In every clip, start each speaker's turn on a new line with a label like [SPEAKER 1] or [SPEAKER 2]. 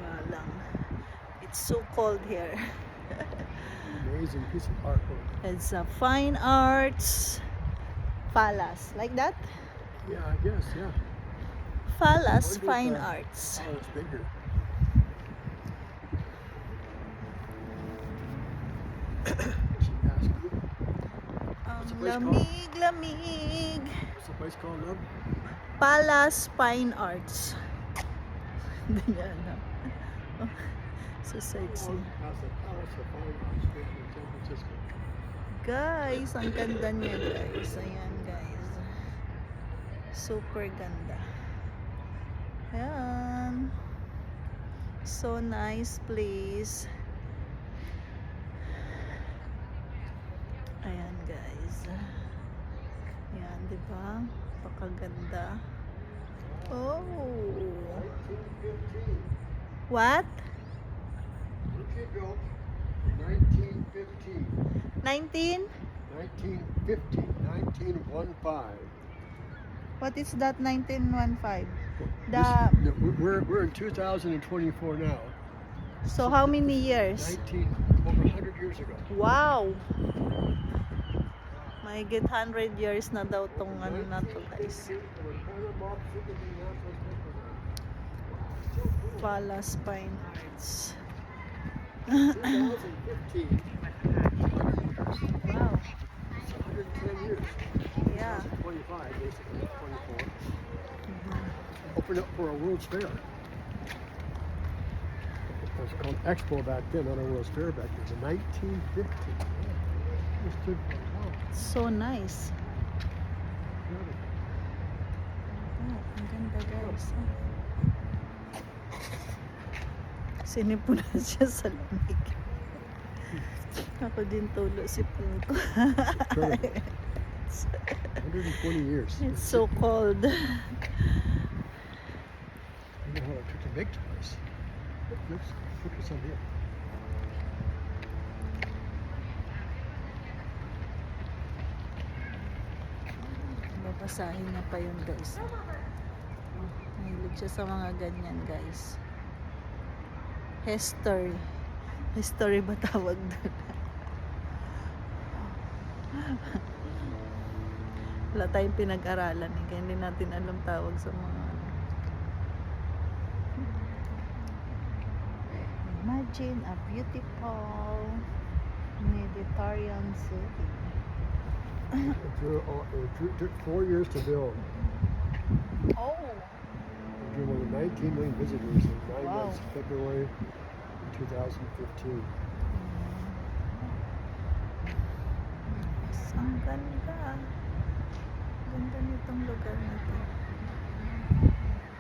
[SPEAKER 1] nga lang. It's so cold here.
[SPEAKER 2] Amazing piece of artwork.
[SPEAKER 1] It's a fine arts palace. Like that?
[SPEAKER 2] Yeah, I guess, yeah.
[SPEAKER 1] Palace
[SPEAKER 2] Wonder if,
[SPEAKER 1] Fine Arts.
[SPEAKER 2] Oh, it's bigger. She asked you,
[SPEAKER 1] Ang
[SPEAKER 2] the place
[SPEAKER 1] lamig.
[SPEAKER 2] what's the place called, love?
[SPEAKER 1] Palace Fine Arts. Hindi niya alam. Oh, sa sightseeing.
[SPEAKER 2] How's the Palace of Fine Arts in San Francisco?
[SPEAKER 1] Guys, ang ganda niya guys. Ayan guys. Super ganda. Ayan. So nice place. Ayan guys. Ayan, di ba? Pakaganda. Oh. What?
[SPEAKER 2] It built in 1915.
[SPEAKER 1] 19?
[SPEAKER 2] 1915. 1915.
[SPEAKER 1] What is that 1915?
[SPEAKER 2] We're in 2024 now.
[SPEAKER 1] So how many years?
[SPEAKER 2] Over 100 years ago.
[SPEAKER 1] Wow! May get 100 years na daw tong ano na to guys. Palace Fine Arts.
[SPEAKER 2] 2015.
[SPEAKER 1] Wow.
[SPEAKER 2] It's 110 years.
[SPEAKER 1] Yeah.
[SPEAKER 2] 25, basically. 24. Opened up for a World's Fair. It was called Expo back then, not a World's Fair back then. In 1950. It stood for a while.
[SPEAKER 1] So nice. Oh, ang ganda guys. Sinipunan siya sa lamig. Ako din tulo si Punko.
[SPEAKER 2] 120 years.
[SPEAKER 1] It's so cold.
[SPEAKER 2] You know how it took to make the place. Look at some here.
[SPEAKER 1] Babasahin na pa yun guys. Mahilig siya sa mga ganyan guys. History. History ba tawag doon? Wala tayong pinag-aralan eh. Kaya hindi natin alam tawag sa mga Imagine a beautiful Mediterranean city.
[SPEAKER 2] It took 4 years to build.
[SPEAKER 1] Oh!
[SPEAKER 2] We drew more than 19 million visitors in 9
[SPEAKER 1] Wow.
[SPEAKER 2] months, February 2015.
[SPEAKER 1] Ang ganda. Ganda nitong lugar na to.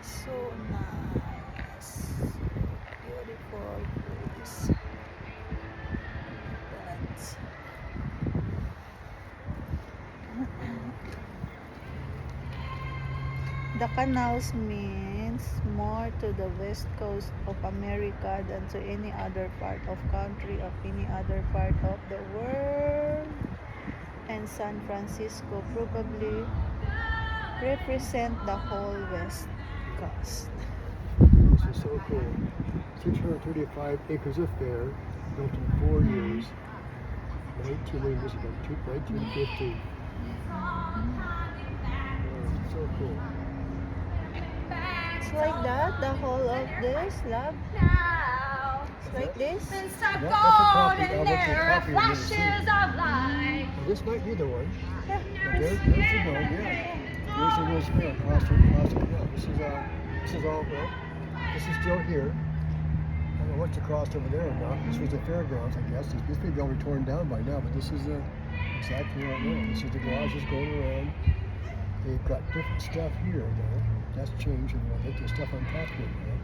[SPEAKER 1] So nice. Beautiful place. That's the canals means more to the west coast of America than to any other part of country of any other part of the world. And San Francisco probably represent the whole west coast.
[SPEAKER 2] This is so cool. 635 acres of fair, built in 4 years. 19 million years ago, 1915. So cool.
[SPEAKER 1] It's like that, the whole of this, love. It's like this.
[SPEAKER 2] That's a copy of what the copy of it. This might be the one.
[SPEAKER 1] Yeah.
[SPEAKER 2] There's the dome, yeah. There's the World's Fair across the yeah. This is all well. This is still here. I don't know what's across over there or not. This was the fairgrounds, I guess. This may be already torn down by now, but this is exactly right now. This is the garages going around. They've got different stuff here, though. That's changed, and I think there's stuff on top of it now.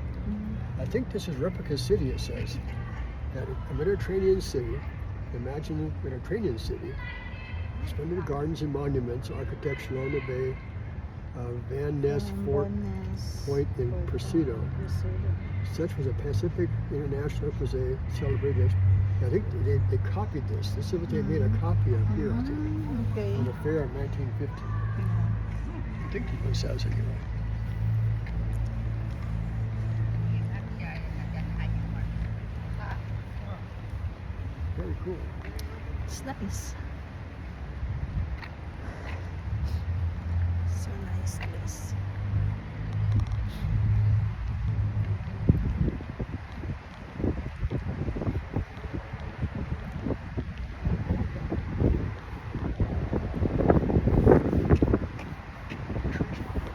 [SPEAKER 2] I think this is Replica City, it says. That a Mediterranean city. Imagine a Mediterranean city. Splendid gardens and monuments, architecture on the bay, Van Ness Fort Point in Presidio. Such was a Pacific International Crusade celebrated. I think they copied this. This is what they made a copy of here, I think,
[SPEAKER 1] Okay.
[SPEAKER 2] on the fair in 1950. I think the place has it, you know. cool.
[SPEAKER 1] It's nice. So nice place.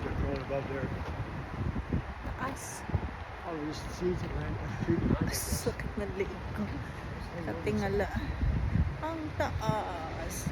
[SPEAKER 2] They're going above there.
[SPEAKER 1] Taas.
[SPEAKER 2] Oh, we just see it land at the tree behind us.
[SPEAKER 1] Sakit na liig ko. Katingala. Ang taas.